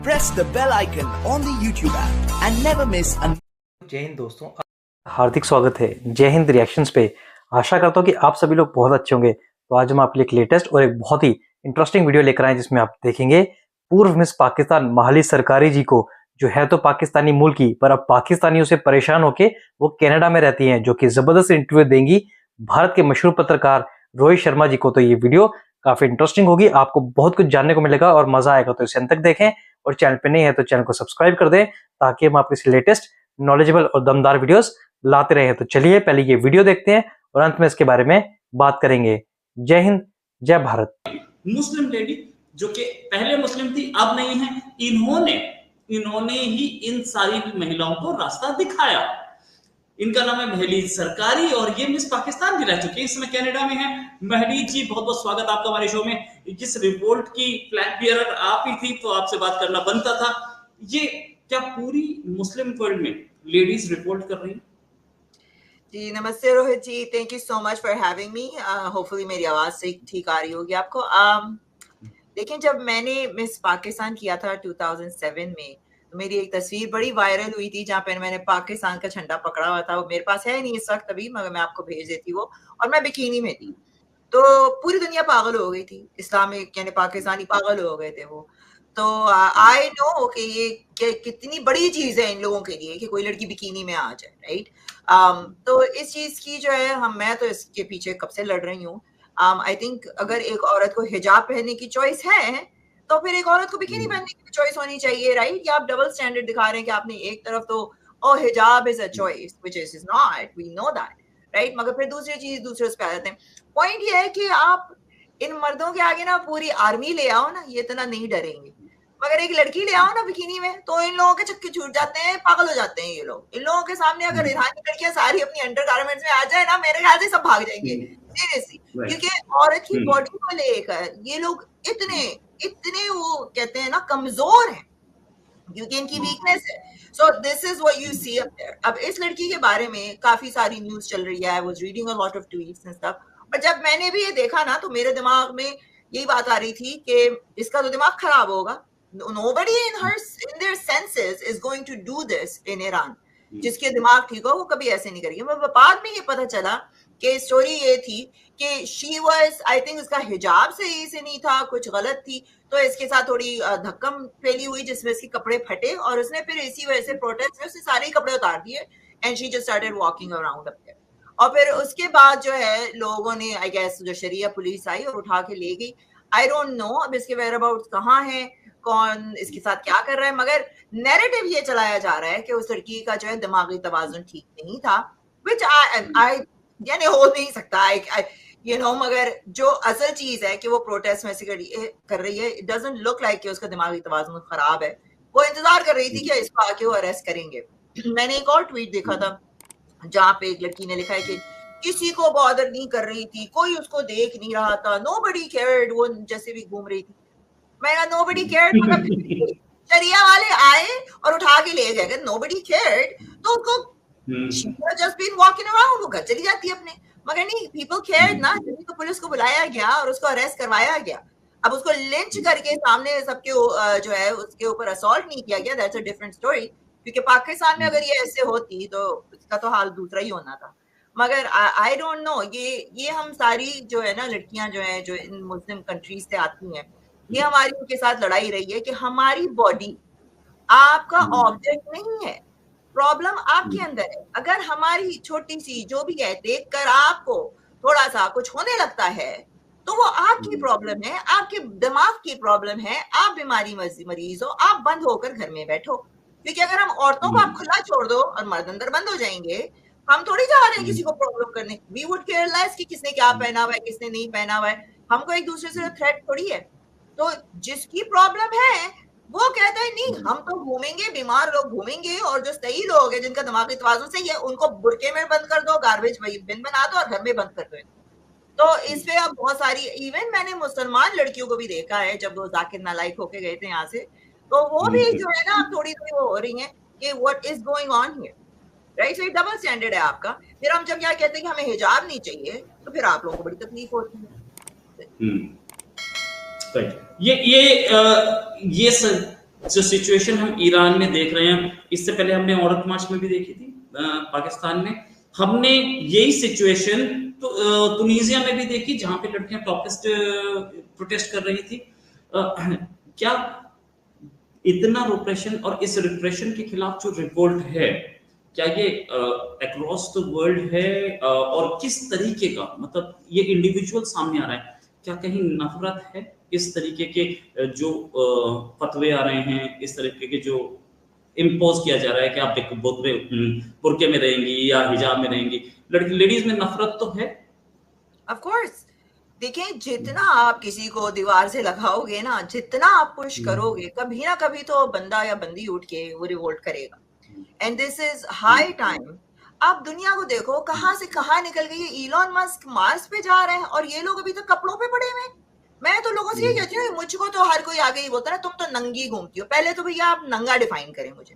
press the bell icon on the YouTube app and never miss an. जय हिंद दोस्तों, हार्दिक स्वागत है जय हिंद रिएक्शंस पे। आशा करता हूँ कि आप सभी लोग बहुत अच्छे होंगे। तो आज हम आपके लिए एक लेटेस्ट और एक बहुत ही इंटरेस्टिंग वीडियो लेकर आए जिसमें आप देखेंगे पूर्व मिस पाकिस्तान माहली सरकारी जी को, जो है तो पाकिस्तानी मूल की, पर अब पाकिस्तानियों से परेशान होके वो कनाडा में रहती हैं, जो कि जबरदस्त इंटरव्यू देंगी भारत के मशहूर पत्रकार रोहित शर्मा जी को। तो ये वीडियो काफी इंटरेस्टिंग होगी, आपको बहुत कुछ जानने को मिलेगा और मजा आएगा। तो इसे अंत तक देखें और चैनल पे नहीं है तो चैनल को सब्सक्राइब कर दें ताकि हम आपके लेटेस्ट नॉलेजेबल और दमदार वीडियोस लाते रहे। तो चलिए पहले ये वीडियो देखते हैं और अंत में इसके बारे में बात करेंगे। जय हिंद, जय भारत। मुस्लिम लेडी जो कि पहले मुस्लिम थी अब नहीं है, इन्होंने ही इन सारी महिलाओं को रास्ता दिखाया। इनका नाम है महली सरकारी और ये मिस पाकिस्तान भी रह चुकी है, इसमें कनाडा में है। महली जी, बहुत बहुत स्वागत आपका हमारे शो में। जिस रिवोल्ट की फ्लैग बियरर आप ही थी तो आपसे बात करना बनता था। ये क्या पूरी मुस्लिम वर्ल्ड में लेडीज रिवोल्ट कर रही हैं? जी नमस्ते Rohit ji, thank you so much for having me. Hopefully मेरी आवाज से ठीक आ रही होगी आपको। लेकिन जब मैंने मिस पाकिस्तान किया था 2007 में, तो मेरी एक तस्वीर बड़ी वायरल हुई थी जहाँ पे मैंने पाकिस्तान का झंडा पकड़ा हुआ था। वो मेरे पास है नहीं इस वक्त अभी, मगर मैं आपको भेज देती वो। और मैं बिकिनी में थी, तो पूरी दुनिया पागल हो गई थी, इस्लामिक यानी पाकिस्तानी पागल हो गए थे वो। तो आई नो कि ये कितनी बड़ी चीज है इन लोगों के लिए कि कोई लड़की बिकिनी में आ जाए, राइट। तो इस चीज की जो है मैं तो इसके पीछे कब से लड़ रही हूँ। आई थिंक अगर एक औरत को हिजाब पहनने की चॉइस है तो फिर एक औरत को बिकिनी पहनने की चॉइस होनी चाहिए, राइट। या आप डबल स्टैंडर्ड दिखा रहे हैं कि आपने एक तरफ तो हिजाब is a choice which is not, we know that, right. मगर फिर दूसरी चीज दूसरे उस पे आ जाते हैं। पॉइंट ये है कि आप इन मर्दों के आगे ना पूरी आर्मी ले आओ ना, ये इतना नहीं डरेंगे। मगर एक लड़की ले आओ ना बिकिनी में तो इन लोगों के चक्के छूट जाते हैं, पागल हो जाते हैं ये लोग। इन लोगों के सामने अगर ईरानी लड़कियां सारी अपनी अंडरगारमेंट्स में आ जाए ना, मेरे ख्याल से सब भाग जाएंगे सीरियसली। क्योंकि औरत की बॉडी को लेकर ये लोग इतने वो कहते हैं ना कमजोर हैं, क्योंकि इनकी वीकनेस है। So this is what you see up there. अब इस लड़की के बारे में काफी सारी न्यूज चल रही है, I was reading a lot of tweets and stuff. और जब मैंने भी ये देखा ना तो मेरे दिमाग में यही बात आ रही थी कि इसका तो दिमाग खराब होगा। Nobody in their senses is going to do this in Iran. जिसके दिमाग ठीक हो वो कभी ऐसे नहीं करेगी। मगर बाद में ये पता चला कि स्टोरी ये थी कि she was, I think इसका हिजाब सही से नहीं था, कुछ गलत थी, तो इसके साथ थोड़ी धक्कम फैली हुई जिसमें इसके कपड़े फटे और उसने फिर इसी वजह से प्रोटेस्ट में उसने सारे ही कपड़े उतार दिए and she just started walking around up there. और फिर उसके बाद जो है लोगों ने आई गेस जो शरिया पुलिस आई और उठा के ले गई। आई डोंट नो अब इसके वेयर अबाउट कहाँ है, कौन इसके साथ क्या कर रहा है, मगर नैरेटिव ये चलाया जा रहा है कि उस लड़की का जो है दिमागी तवाज़ुन ठीक नहीं था, which I यानी हो नहीं सकता, you know। मगर जो असल चीज है कि वो प्रोटेस्ट में से कर रही है, it doesn't look like कि उसका दिमागी तवाज़ुन खराब है। वो इंतजार कर रही थी कि इसको आके वो अरेस्ट करेंगे। मैंने एक और ट्वीट देखा था जहाँ पे एक लड़की ने लिखा है कि किसी को बॉदर नहीं कर रही थी, कोई उसको देख नहीं रहा था, nobody cared, वो जैसे भी घूम रही थी। मैंने nobody cared, मतलब शरिया वाले आए और उठा के ले गए। nobody cared तो उसको she just been walking around, वो घर चली जाती अपने। मगर नहीं, people cared ना, तो पुलिस को बुलाया गया और उसको अरेस्ट करवाया गया। अब उसको लिंच करके सामने सबके जो है उसके ऊपर असॉल्ट नहीं किया गया, दैट्स अ डिफरेंट स्टोरी। क्योंकि पाकिस्तान में अगर ये ऐसे होती तो इसका तो हाल दूसरा ही होना था। मगर आई डोंट नो, ये हम सारी जो है ना लड़कियां जो है जो इन मुस्लिम कंट्रीज से आती हैं, ये हमारी उनके साथ लड़ाई रही है कि हमारी बॉडी आपका ऑब्जेक्ट नहीं है, प्रॉब्लम आपके अंदर है। अगर हमारी छोटी सी जो भी है देखकर आपको थोड़ा सा कुछ होने लगता है तो वो आपकी प्रॉब्लम है, आपके दिमाग की प्रॉब्लम है, आप बीमारी मरीज हो, आप बंद होकर घर में बैठो। क्योंकि अगर हम औरतों को आप खुला छोड़ दो और मर्द अंदर बंद हो जाएंगे, हम थोड़ी जा रहे हैं किसी को प्रॉब्लम करने। वी वुड केयर लेस कि किसने क्या पहना हुआ है, किसने नहीं पहना हुआ है, हमको एक दूसरे से थ्रेट थोड़ी है। तो जिसकी प्रॉब्लम है वो कहता है नहीं, हम तो घूमेंगे, बीमार लोग घूमेंगे, और जो सही लोग हैं जिनका दिमागी तवाज़ुन सही है उनको बुरके में बंद कर दो, गार्बेज बिन बना दो और घर में बंद कर दो। तो इस पे अब बहुत सारी, इवन मैंने मुसलमान लड़कियों को भी देखा है जब वो जाकिर नालायक होके गए थे यहाँ से, तो वो भी जो है ना थोड़ी थोड़ी हो रही हैं कि what is going on here, right. So double standard है आपका। फिर हम जब यहाँ कहते हैं कि हमें हिजाब नहीं चाहिए तो फिर आप लोगों को बड़ी तकलीफ होती है। ये जो सिचुएशन हम ईरान में देख रहे हैं, इससे पहले हमने औरत मार्च में भी देखी थी पाकिस्तान में, हमने यही सिचुएशन तो तुनीजिया में भी देखी जहां पे लड़कियां टॉपिस्ट प्रोटेस्ट कर रही थी। क्या इतना रिप्रेशन और इस रिप्रेशन के खिलाफ जो रिवोल्ट है, क्या ये अक्रॉस द वर्ल्ड है और किस तरीके का, मतलब ये इंडिविजुअल सामने आ रहा है, क्या कहीं नफरत है इस तरीके के जो फतवे आ रहे हैं, इस तरीके के जो इम्पोज किया जा रहा है कि आप देखो बुर्के में रहेंगी या हिजाब में रहेंगी, लड़की लेडीज में नफरत तो है। ऑफ कोर्स, देखिए जितना आप किसी को दीवार से लगाओगे ना, जितना आप पुश करोगे, कभी ना कभी तो बंदा या बंदी उठ के वो रिवोल्ट करेगा। And this is high time. आप दुनिया को देखो कहां से कहां निकल गई है। इलॉन मस्क मार्स पे जा रहे हैं और ये लोग अभी तक कपड़ों पे पड़े हुए हैं। मैं तो लोगों से ये कहती हूँ, मुझको तो हर कोई आगे ही बोलता है तुम तो नंगी घूमती हो। पहले तो भैया आप नंगा डिफाइन करें मुझे,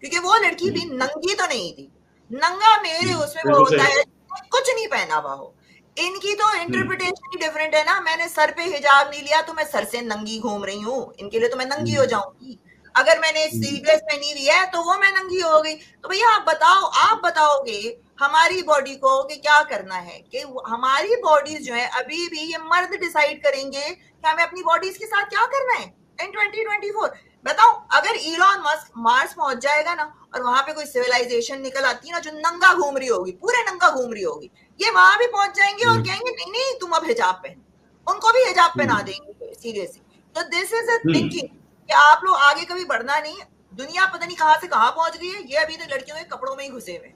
क्योंकि वो लड़की भी नंगी तो नहीं थी। नंगा मेरे उसमें वो होता है कुछ नहीं पहना हुआ हो। इनकी तो इंटरप्रिटेशन ही डिफरेंट है ना। मैंने सर पे हिजाब नहीं लिया तो मैं सर से नंगी घूम रही हूँ, इनके लिए तो मैं नंगी हो जाऊंगी। अगर मैंने स्लीवलेस पहनी हुई है तो वो मैं नंगी हो गई। तो भैया आप बताओगे हमारी बॉडी को कि क्या करना है, कि हमारी बॉडीज जो है अभी भी ये मर्द डिसाइड करेंगे कि हमें अपनी बॉडीज के साथ क्या करना है इन 2024। बताओ, अगर इलॉन मस्क मार्स पहुंच जाएगा ना और वहां पे कोई सिविलाइजेशन निकल आती है ना जो नंगा घूम रही होगी, पूरे नंगा घूम रही होगी, ये वहां भी पहुंच जाएंगे और कहेंगे नहीं नहीं तुम अब हिजाब पहनो। उनको भी हिजाब पहना देंगे सीरियसली। तो दिस इज अ थिंकिंग कि आप लोग आगे कभी बढ़ना नहीं है। दुनिया पता नहीं कहां से कहां पहुंच गई है, ये अभी तक लड़कियों के कपड़ों में ही घुसे हुए।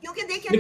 क्योंकि देखिए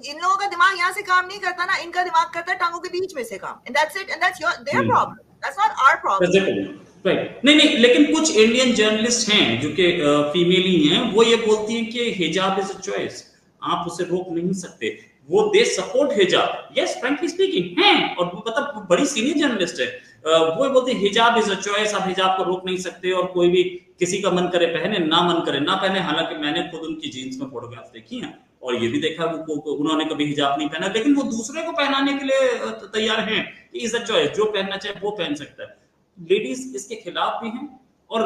इन लोगों का दिमाग यहाँ से काम नहीं करता ना, इनका दिमाग करता है टांगों के बीच में से काम। And that's it, and that's their problem, that's not our problem. Right, नहीं, लेकिन कुछ इंडियन जर्नलिस्ट हैं जो कि फीमेल ही हैं, वो ये बोलती हैं कि हिजाब इज अ चॉइस, आप उसे रोक नहीं सकते। वो दे सपोर्ट हिजाब, यस फ्रैंकली स्पीकिंग हैं, और मतलब बड़ी सीनियर जर्नलिस्ट है। वो बोलते हैं हिजाब इज अ चॉइस, आप हिजाब को रोक नहीं सकते, और कोई भी किसी का मन करे पहने, ना मन करे ना पहने। हालांकि मैंने खुद उनकी जीन्स में फोटोग्राफ देखी हैं और ये भी देखा उन्होंने कभी हिजाब नहीं पहना, लेकिन वो दूसरे को पहनाने के लिए तैयार हैं। इज अ चॉइस, जो पहनना चाहे वो पहन सकता है। लेडीज इसके खिलाफ भी हैं और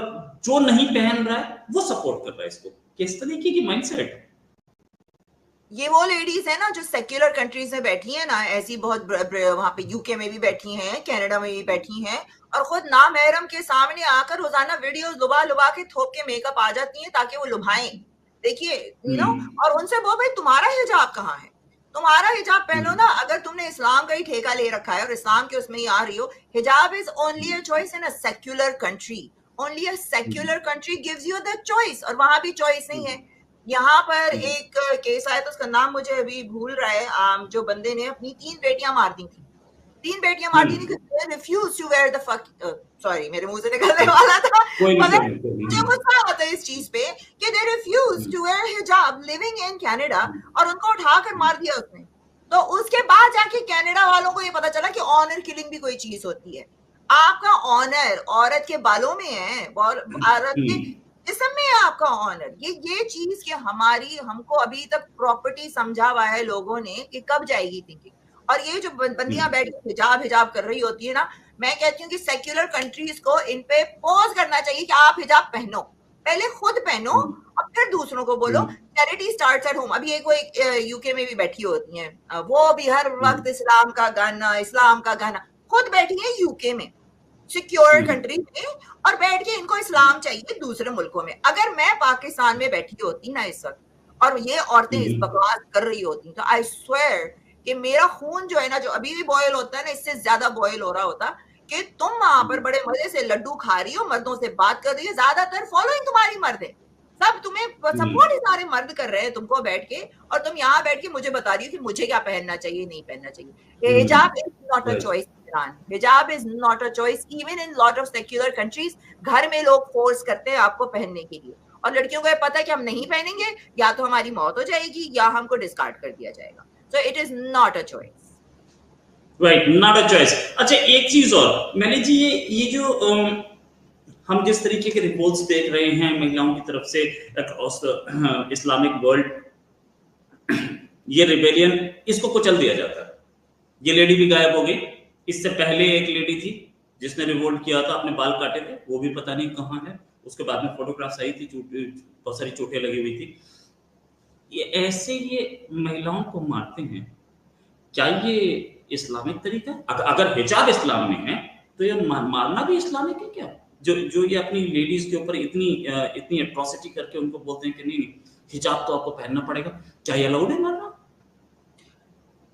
जो नहीं पहन रहा है वो सपोर्ट कर रहा है इसको। किस तरीके की माइंडसेट। ये वो लेडीज है ना जो सेक्युलर कंट्रीज में बैठी है ना, ऐसी बहुत वहां पे यूके में भी बैठी हैं, कनाडा में भी बैठी हैं, और खुद नामहरम के सामने आकर रोजाना वीडियोस लुबा के थोप के मेकअप आ जाती हैं ताकि वो लुभाएं। देखिए और उनसे वो भाई तुम्हारा हिजाब कहाँ है, तुम्हारा हिजाब पहनो ना। अगर तुमने इस्लाम का ही ठेका ले रखा है और इस्लाम के उसमें ही आ रही हो, हिजाब is only a choice in a secular country. Only a secular country gives you the choice, और वहां भी चॉइस नहीं है। यहाँ पर एक केस आया था, उसका नाम मुझे अभी भूल रहा है, जो बंदे ने अपनी 3 बेटियां मार दी थी। 3 बेटियां मार दी थी, refuse to wear the fuck, sorry मेरे मुंह से निकलने वाला था, मगर मुझे गुस्सा आता है इस चीज पे कि दे रिफ्यूज टू वेयर हिजाब लिविंग इन कनाडा, और उनको उठाकर मार दिया उसने। तो उसके बाद जाके कनाडा वालों को ये पता चला कि ऑनर किलिंग भी कोई चीज होती है। आपका ऑनर औरत के बालों में है और औरत के जिस्म में है आपका ऑनर। ये चीज कि हमको अभी तक प्रॉपर्टी समझा हुआ है लोगों ने कि कब जाएगी थिंकिंग। और ये जो बंदियां बैठ के हिजाब कर रही होती है ना, मैं कहती हूँ कि सेक्युलर कंट्रीज को इन पे पोज करना चाहिए कि आप हिजाब पहनो, पहले खुद पहनो और फिर दूसरों को बोलो। Charity starts at home. अभी एक यूके में भी बैठी होती हैं, वो भी हर वक्त इस्लाम का गाना खुद बैठी है यूके में, सिक्योर कंट्री में, और बैठ के इनको इस्लाम चाहिए दूसरे मुल्कों में। अगर मैं पाकिस्तान में बैठी होती ना इस वक्त और ये औरतें इस बकवास कर रही होती, तो आई स्वेयर कि मेरा खून जो है ना, जो अभी भी बॉयल होता है ना, इससे ज्यादा बॉयल हो रहा होता कि तुम वहां पर बड़े मजे से लड्डू खा रही हो, मर्दों से बात कर रही हो, ज्यादातर फॉलोइंग तुम्हारी मर्द है, सब तुम्हें सपोर्ट सारे मर्द कर रहे हैं तुमको बैठ के, और तुम यहाँ बैठ के मुझे बता रही हो कि मुझे क्या पहनना चाहिए नहीं पहनना चाहिए। हिजाब इज नॉट अ चॉइस। हिजाब is not a choice even in lot of secular countries. घर में लोग फोर्स करते हैं आपको पहनने के लिए, और लड़कियों को ये पता है कि हम नहीं पहनेंगे या तो हमारी मौत हो जाएगी या हमको डिस्कार्ड कर दिया जाएगा। So it is not a choice. Right, not a choice. अच्छा, एक चीज और मैंने जी, ये जो हम जिस तरीके के रिपोर्ट्स देख रहे हैं महिलाओं की तरफ से अक्रॉस द इस्लामिक वर्ल्ड, ये रिबेलियन, इसको कुचल दिया जाता है। ये लेडी भी गायब हो गई। इससे पहले एक लेडी थी जिसने रिवोल्ट किया था, अपने बाल काटे थे, वो भी पता नहीं कहाँ है। उसके बाद में फोटोग्राफ्स आई थी, बहुत सारी चोटें लगी हुई थी। ये ऐसे ये महिलाओं को मारते हैं, क्या ये इस्लामिक तरीका है? अगर हिजाब इस्लाम में है तो ये मारना भी इस्लामिक है क्या? जो ये अपनी लेडीज के ऊपर इतनी एट्रोसिटी करके उनको बोलते हैं कि नहीं हिजाब तो आपको पहनना पड़ेगा, क्या ये अलाउड है मारना?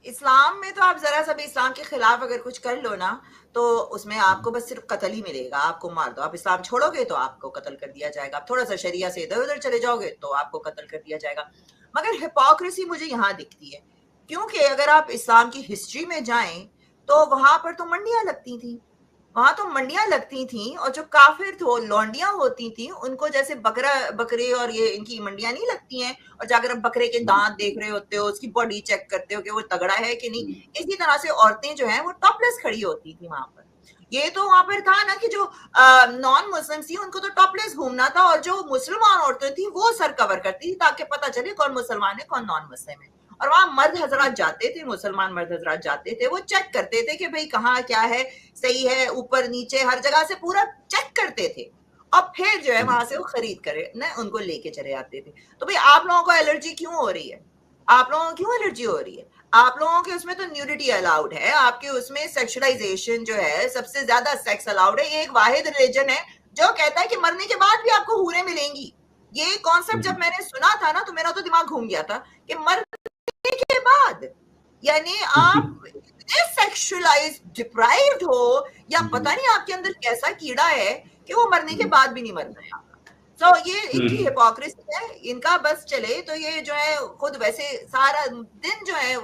इस्लाम में तो आप जरा सा भी इस्लाम के खिलाफ अगर कुछ कर लो ना, तो उसमें आपको बस सिर्फ कत्ल ही मिलेगा, आपको मार दो। आप इस्लाम छोड़ोगे तो आपको कत्ल कर दिया जाएगा, आप थोड़ा सा शरिया से इधर उधर चले जाओगे तो आपको कत्ल कर दिया जाएगा। मगर हिपोक्रेसी मुझे यहाँ दिखती है, क्योंकि अगर आप इस्लाम की हिस्ट्री में जाएं तो वहां पर तो मंडियां लगती थी, वहां तो मंडियां लगती थी, और जो काफिर तो लौंडियां होती थी उनको जैसे बकरे और ये इनकी मंडियां नहीं लगती हैं, और जाकर आप बकरे के दांत देख रहे होते हो, उसकी बॉडी चेक करते हो कि वो तगड़ा है कि नहीं। इसी तरह से औरतें जो हैं वो टॉपलेस खड़ी होती थी वहां पर। ये तो वहां पर था ना कि जो नॉन मुस्लिम थी उनको तो टॉपलेस घूमना था, और जो मुसलमान औरतें थी वो सर कवर करती थी ताकि पता चले कौन मुसलमान है कौन नॉन मुस्लिम है। और वहां मर्द हजरात जाते थे, मुसलमान मर्द हजरात जाते थे, वो चेक करते थे कि भाई कहाँ क्या है, सही है, ऊपर नीचे हर जगह से पूरा चेक करते थे, और फिर जो है वहां से वो खरीद करे ना उनको लेके चले आते थे। तो भाई आप लोगों को एलर्जी क्यों हो रही है? आप लोगों को क्यों एलर्जी हो रही है? आप लोगों के उसमें तो न्यूडिटी अलाउड है, आपके उसमें सेक्सुअलाइजेशन जो है, सबसे ज्यादा सेक्स अलाउड है। ये एक वाहिद रिलीजन है जो कहता है कि मरने के बाद भी आपको हूरें मिलेंगी। ये कॉन्सेप्ट जब मैंने सुना था ना तो मेरा तो दिमाग घूम गया था कि मरने के बाद, यानी आप इतने सेक्सुअलाइज डिप्राइव्ड हो, या पता नहीं आपके अंदर कैसा कीड़ा है कि वो मरने के बाद भी नहीं मर रहा। तो ये इनकी हिपोक्रेसी है, इनका बस चले तो ये जो है खुद वैसे सारा दिन जो है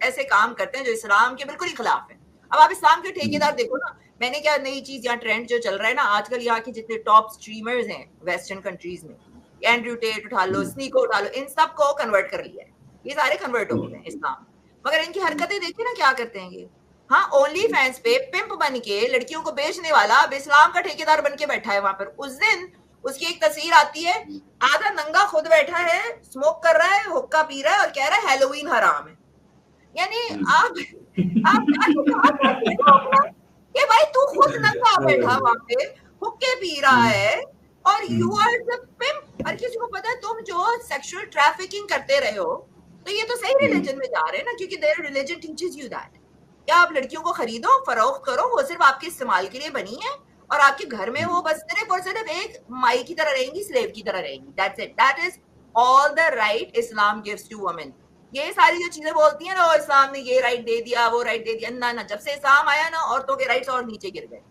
ऐसे काम करते हैं जो इस्लाम के बिल्कुल ही खिलाफ है। अब आप इस्लाम के ठेकेदार देखो ना, मैंने क्या नई चीज यहाँ ट्रेंड जो चल रहा है ना आजकल, यहाँ के जितने टॉप स्ट्रीमर्स हैं वेस्टर्न कंट्रीज में, एंड्रयू टेट उठा लो, स्नीको उठा लो, इन सब को कन्वर्ट कर लिया है, ये सारे कन्वर्ट हो गए इस्लाम। मगर इनकी हरकतें देखिए ना क्या करते हैं ये। हाँ, ओनली फैंस पे पिंप बन के लड़कियों को बेचने वाला अब इस्लाम का ठेकेदार बन के बैठा है वहां पर। उस दिन उसकी एक तस्वीर आती है, आधा नंगा खुद बैठा है, स्मोक कर रहा है, हुक्का पी रहा है और कह रहा है हैलोवीन हराम है। यानी आप कि भाई तू खुद नंगा बैठा वहां पे हुक्के पी रहा है और यू आर द पिंप। हर किसी को पता है तुम जो सेक्सुअल ट्रैफिकिंग करते रहे हो, तो ये तो सही रिलीजन में जा रहे हैं ना, क्योंकि their religion teaches you that क्या आप लड़कियों को खरीदो, फरोख्त करो, वो सिर्फ आपके इस्तेमाल के लिए बनी है, और आपके घर में वो बस सिर्फ और सिर्फ एक माई की तरह रहेंगी, स्लेव की तरह रहेंगी। That's it, that is all the right Islam gives to women. ये सारी जो चीजें बोलती है ना, इस्लाम ने ये राइट दे दिया, वो राइट दे दिया, ना ना, जब से इस्लाम आया ना औरतों के राइट्स और नीचे गिर गए।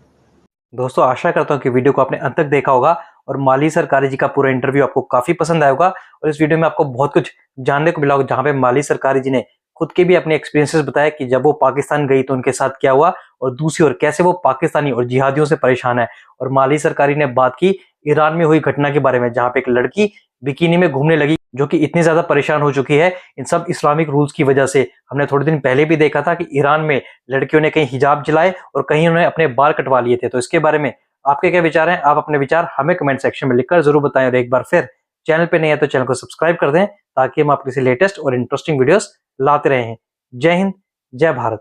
दोस्तों आशा करता हूँ कि वीडियो को आपने अंत तक देखा होगा और माली सरकारी जी का पूरा इंटरव्यू आपको काफी पसंद आया होगा, और इस वीडियो में आपको बहुत कुछ जानने को मिला होगा, जहाँ पे माली सरकारी जी ने खुद के भी अपने एक्सपीरियंसेस बताया कि जब वो पाकिस्तान गई तो उनके साथ क्या हुआ, और दूसरी ओर कैसे वो पाकिस्तानी और जिहादियों से परेशान है। और माली सरकारी ने बात की ईरान में हुई घटना के बारे में, जहाँ पे एक लड़की बिकिनी में घूमने लगी, जो कि इतनी ज्यादा परेशान हो चुकी है इन सब इस्लामिक रूल्स की वजह से। हमने थोड़े दिन पहले भी देखा था कि ईरान में लड़कियों ने कहीं हिजाब जलाए और कहीं उन्होंने अपने बाल कटवा लिए थे। तो इसके बारे में आपके क्या विचार हैं? आप अपने विचार हमें कमेंट सेक्शन में लिखकर जरूर बताएं, और एक बार फिर चैनल पे नहीं है तो चैनल को सब्सक्राइब कर दें ताकि हम आपके लेटेस्ट और इंटरेस्टिंग वीडियोस लाते रहें। जय हिंद, जय भारत।